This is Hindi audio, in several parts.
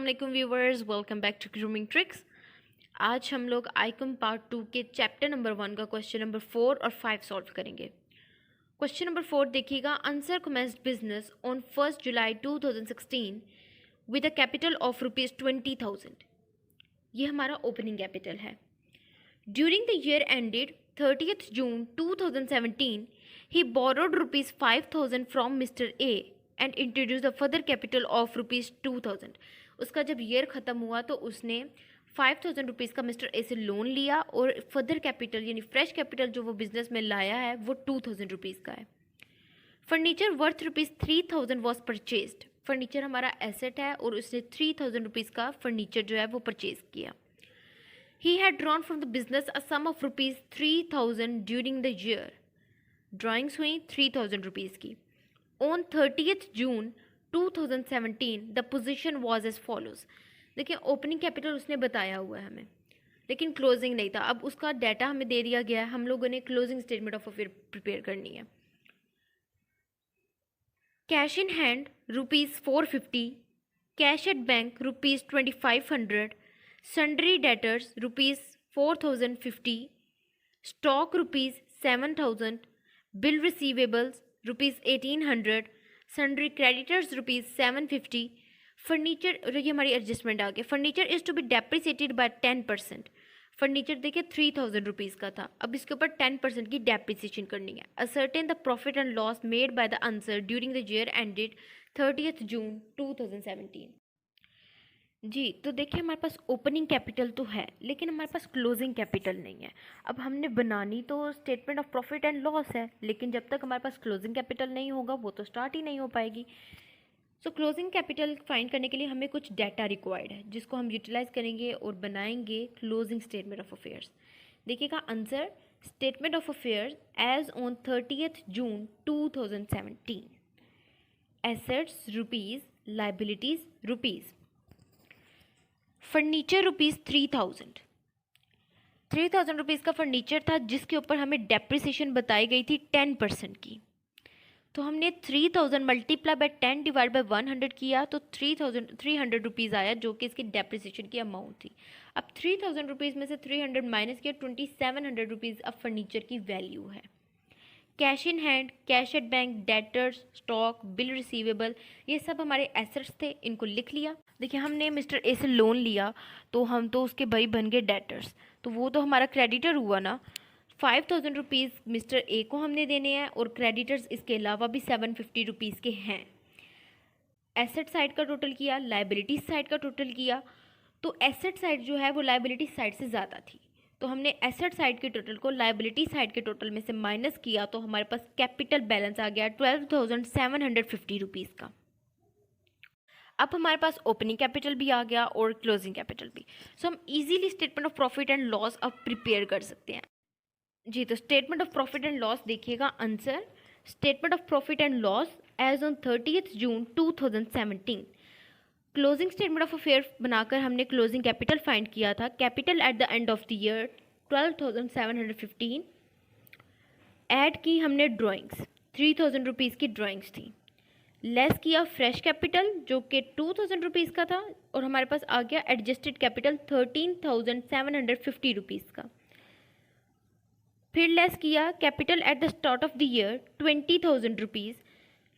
वालेकुम viewers, welcome back to grooming tricks. आज हम लोग आइकम पार्ट 2 के चैप्टर नंबर 1 का क्वेश्चन नंबर 4 और 5 सॉल्व करेंगे। क्वेश्चन नंबर 4 देखिएगा, answer commenced business on 1 July 2016 with a capital of ₹20,000। ये हमारा ओपनिंग कैपिटल है। During the year ended 30th June 2017 he borrowed ₹5,000 from Mr. A and introduced a further capital of ₹2,000। उसका जब ईयर ख़त्म हुआ तो उसने 5,000 रुपीज़ का मिस्टर ए से लोन लिया और फर्दर कैपिटल यानी फ्रेश कैपिटल जो वो बिजनेस में लाया है वो 2,000 रुपीज़ का है। Furniture worth ₹3,000 was purchased. Furniture हमारा एसेट है और उसने 3,000 रुपीज़ का फर्नीचर जो है वो परचेज किया। He had drawn from the business a sum of ₹3,000 during the year। Drawings हुई 3,000 रुपीज़ की। On 30th June 2017 the position was as follows। देखिए ओपनिंग कैपिटल उसने बताया हुआ है हमें, लेकिन क्लोजिंग नहीं था। अब उसका डाटा हमें दे दिया गया है, हम लोगों ने closing statement of affair prepare करनी है। Cash in hand ₹450, cash at bank ₹2,500, sundry debtors ₹4,050, stock ₹7,000, bill receivables ₹1,800, sundry creditors ₹750, furniture, ये हमारी एडजस्टमेंट आ गया। Furniture is to be depreciated by 10%। Furniture देखिए 3,000 रुपीज़ का था, अब इसके ऊपर 10% की डेप्रिसिएशन करनी है। Ascertain the profit and loss made by the answer during the year ended 30th June 2017। जी, तो देखिए हमारे पास ओपनिंग कैपिटल तो है लेकिन हमारे पास क्लोजिंग कैपिटल नहीं है। अब हमने बनानी तो statement of profit and loss है, लेकिन जब तक हमारे पास क्लोजिंग कैपिटल नहीं होगा वो तो स्टार्ट ही नहीं हो पाएगी। सो क्लोजिंग कैपिटल फाइंड करने के लिए हमें कुछ डाटा रिक्वायर्ड है जिसको हम यूटिलाइज करेंगे और बनाएंगे क्लोजिंग स्टेटमेंट ऑफ अफेयर्स। देखिएगा answer, statement of affairs as on 30th June 2017। Assets rupees, liabilities rupees. Furniture ₹3,000। 3,000 rupees का फर्नीचर था जिसके ऊपर हमें डेप्रिसिएशन बताई गई थी 10% की। तो हमने 3,000 मल्टीप्लाई बाय 10 डिवाइड बाय 100 किया तो 3,300 रुपीज़ आया जो कि इसकी डेप्रिसिएशन की अमाउंट थी। अब 3,000 रुपीज़ में से 300 माइनस किया, 2,700 रुपीज़ अब फर्नीचर की वैल्यू है। Cash in hand, cash at bank, debtors, stock, bill receivable, ये सब हमारे एसेट्स थे, इनको लिख लिया। देखिए हमने मिस्टर ए से लोन लिया तो हम तो उसके भाई बन गए डेटर्स, तो वो तो हमारा क्रेडिटर हुआ ना। 5,000 रुपीज़ मिस्टर ए को हमने देने हैं और क्रेडिटर्स इसके अलावा भी 750 रुपीज़ के हैं। एसेट साइड का टोटल किया, लाइबिलिटी साइड का टोटल किया, तो एसेट साइड जो है वो लाइबिलिटी साइड से ज़्यादा थी, तो हमने एसेट साइड के टोटल को लाइबिलिटी साइड के टोटल में से माइनस किया तो हमारे पास कैपिटल बैलेंस आ गया 12,750 रुपीज़ का। अब हमारे पास ओपनिंग कैपिटल भी आ गया और क्लोजिंग कैपिटल भी, सो हम easily statement of profit and loss अब प्रिपेयर कर सकते हैं। जी, तो statement of profit and loss देखिएगा answer, statement of profit and loss as on 30th June 2017। Closing statement of affair बनाकर हमने क्लोजिंग कैपिटल फाइंड किया था। Capital at the end of the year 12,715। Add की हमने ड्राइंग्स, 3,000 रुपीज़ की ड्राइंग्स थी। लेस किया फ्रेश कैपिटल जो कि 2,000 रुपीज़ का था और हमारे पास आ गया एडजस्टेड कैपिटल 13,750 रुपीज़ का। फिर लेस किया capital at the start of the year 20,000 rupees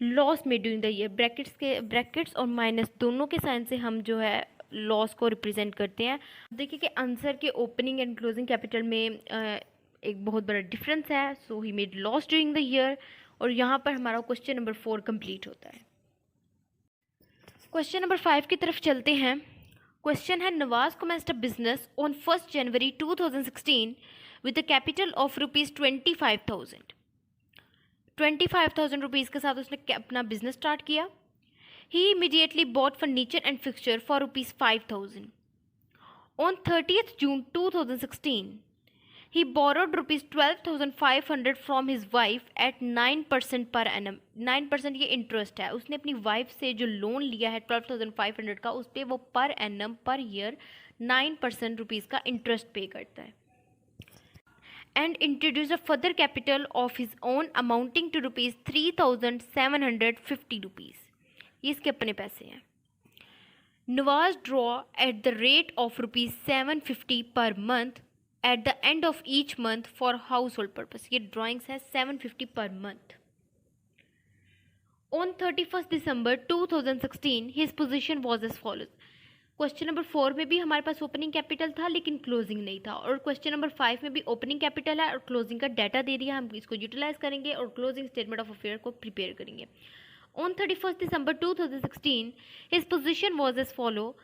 loss में ड्यूरिंग द ईयर। ब्रैकेट्स और माइनस दोनों के साइन से हम जो है लॉस को रिप्रेजेंट करते हैं। देखिए कि आंसर के ओपनिंग एंड क्लोजिंग कैपिटल में एक बहुत बड़ा डिफरेंस है, so he made loss during the year, और यहाँ पर हमारा क्वेश्चन नंबर 4 कंप्लीट होता है। क्वेश्चन नंबर 5 की तरफ चलते हैं। क्वेश्चन है, Nawaz commenced a business on 1 January 2016 with a capital of ₹25,000। 25,000 rupees के साथ उसने अपना बिजनेस स्टार्ट किया। He immediately bought furniture and fixture for ₹5,000। On 30th June 2016 he borrowed ₹12,500 from his wife at 9% per annum। 9% ये इंटरेस्ट है, उसने अपनी वाइफ से जो लोन लिया है 12,500 का, उस पर वो per annum per year 9% rupees का इंटरेस्ट पे करता है। and introduce a further capital of his own amounting to ₹3,750 rupees. ये इसके अपने पैसे हैं। Nawaz draw at the rate of rupees 750 per month at the end of each month for household purpose. ये drawings है 750 per month. On 31st December 2016 his position was as follows. Question number 4 में भी हमारे पास ओपनिंग कैपिटल था लेकिन क्लोजिंग नहीं था, और क्वेश्चन नंबर 5 में भी ओपनिंग कैपिटल है और क्लोजिंग का डाटा दे दिया, हम इसको यूटिलाइज करेंगे और क्लोजिंग स्टेटमेंट ऑफ अफेयर को प्रिपेयर करेंगे. On 31st December 2016, his position was as follow.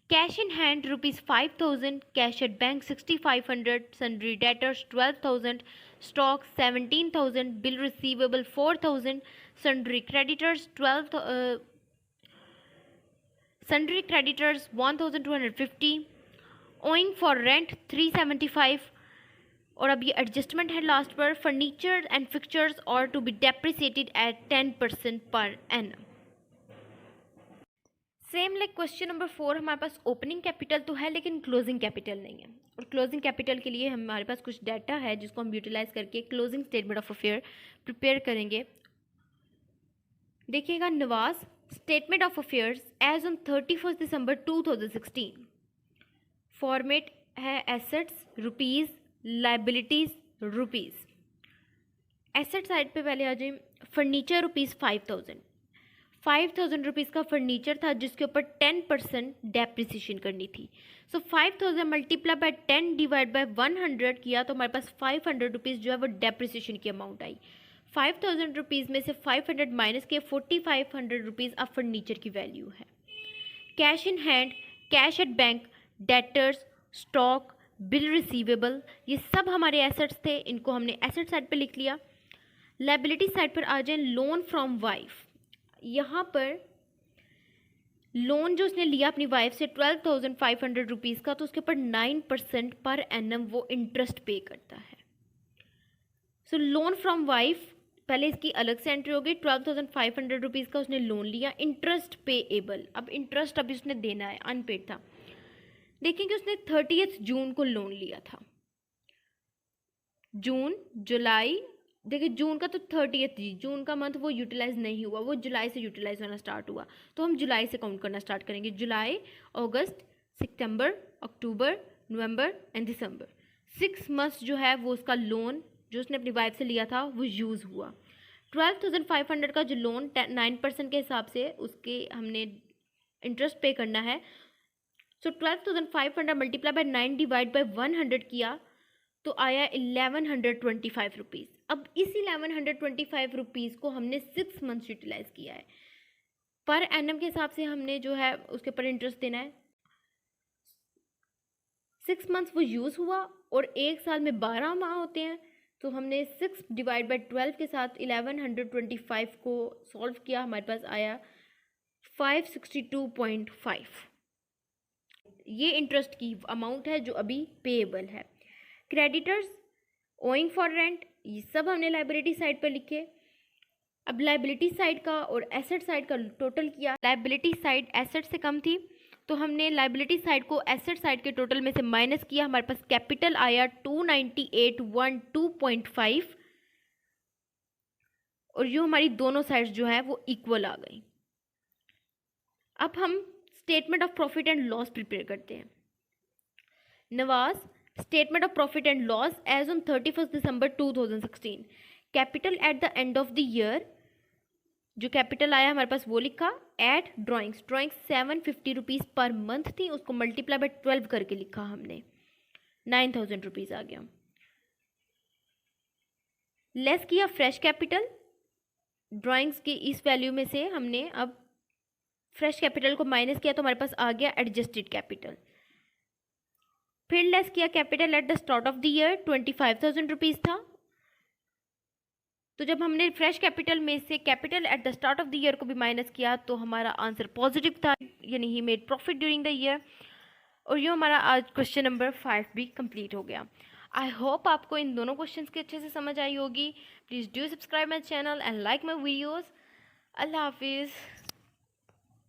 Cash in hand rupees 5,000, cash at bank 6,500, sundry debtors 12,000, stock 17,000, bill receivable 4,000, sundry creditors 1,250, owing for rent 375. और अब ये एडजस्टमेंट है लास्ट पर. Furniture and fixtures are to be depreciated at 10% per annum. Same like question number 4, हमारे पास ओपनिंग कैपिटल तो है लेकिन क्लोजिंग कैपिटल नहीं है, और क्लोजिंग कैपिटल के लिए हमारे पास कुछ डाटा है जिसको हम यूटिलाइज करके closing statement of affair prepare करेंगे. देखिएगा, Nawaz statement of affairs as on 31st December 2016. Format है assets rupees, liabilities rupees. Asset side पे पहले आ जाए. फर्नीचर रुपीज़ 5,000 रुपीज़ का फर्नीचर था जिसके ऊपर 10% डेप्रिसिएशन करनी थी. So 5,000 multiply by 10 divide by 100 किया तो हमारे पास 500 रुपीज़ जो है वो डेप्रिसिएशन की अमाउंट आई. 5,000 रुपीज़ में से 500 माइनस किए 4,500 रुपीज़ अब फर्नीचर की वैल्यू है. Cash in hand, cash at bank, debtors, stock, bill receivable, ये सब हमारे एसेट्स थे, इनको हमने एसेट साइड पे लिख लिया. लाइबिलिटी साइड पर आ जाए. Loan from wife. यहाँ पर लोन जो उसने लिया अपनी वाइफ से 12,500 रुपीज़ का, तो उसके ऊपर 9% पर एनम वो इंटरेस्ट पे करता है. सो लोन फ्रॉम वाइफ, पहले इसकी अलग से एंट्री हो गई. 12,500 रुपीज़ का उसने लोन लिया, इंटरेस्ट पेएबल. अब इंटरेस्ट अभी उसने देना है, अनपेड था. देखेंगे उसने 30 जून को लोन लिया था. जून, जुलाई, देखिए जून का तो 30 जून का मंथ वो यूटिलाइज नहीं हुआ, वो जुलाई से यूटिलाइज होना स्टार्ट हुआ, तो हम जुलाई से काउंट करना स्टार्ट करेंगे. जुलाई, अगस्त, सितंबर, अक्टूबर, नवंबर एंड दिसंबर. 6 मंथ्स जो है वो उसका लोन जो उसने अपनी वाइफ से लिया था वो यूज़ हुआ. 12,500 का जो लोन 9% के हिसाब से उसके हमने इंटरेस्ट पे करना है. सो 12,500 मल्टीप्लाई बाय 9 डिवाइड बाय 100 किया तो आया 1,125 रुपीज़. अब इस 1,125 रुपीज़ को हमने 6 मंथ्स यूटिलाइज किया है. पर एनम के हिसाब से हमने जो है उसके ऊपर इंटरेस्ट देना है. 6 मंथ्स वो यूज़ हुआ और एक साल में 12 माह होते हैं, तो हमने 6 डिवाइड बाय 12 के साथ 1,125 को सॉल्व किया, हमारे पास आया 562.5. ये इंटरेस्ट की अमाउंट है जो अभी पेएबल है. क्रेडिटर्स, ओइंग फॉर रेंट, ये सब हमने लाइबिलिटी साइड पर लिखे. अब लाइबिलिटी साइड का और एसेट साइड का टोटल किया. लाइबिलिटी साइड एसेट से कम थी तो हमने लाइबिलिटी साइड को एसेट साइड के टोटल में से माइनस किया. हमारे पास कैपिटल आया 298,102.5 और जो हमारी दोनों साइड्स जो है वो इक्वल आ गई. अब हम statement of profit and loss prepare करते हैं. नवाज statement of profit and loss as on 31st December 2016. Capital at the end of the year, जो कैपिटल आया हमारे पास वो लिखा. At drawings 750 rupees per month थी, उसको मल्टीप्लाई बाय 12 करके लिखा हमने, 9,000 रुपीज़ आ गया. लेस किया फ्रेश कैपिटल. ड्राइंग्स की इस वैल्यू में से हमने अब फ्रेश कैपिटल को माइनस किया तो हमारे पास आ गया एडजस्टेड कैपिटल. फिर लेस किया capital at the start of the year, 25,000 rupees था. तो जब हमने फ्रेश कैपिटल में से capital at the start of the year को भी माइनस किया तो हमारा आंसर पॉजिटिव था, यानी he made profit during the year. और ये हमारा आज क्वेश्चन नंबर 5 भी कंप्लीट हो गया. आई होप आपको इन दोनों क्वेश्चंस की अच्छे से समझ आई होगी. Please do subscribe my channel and like my videos. Allah हाफिज़.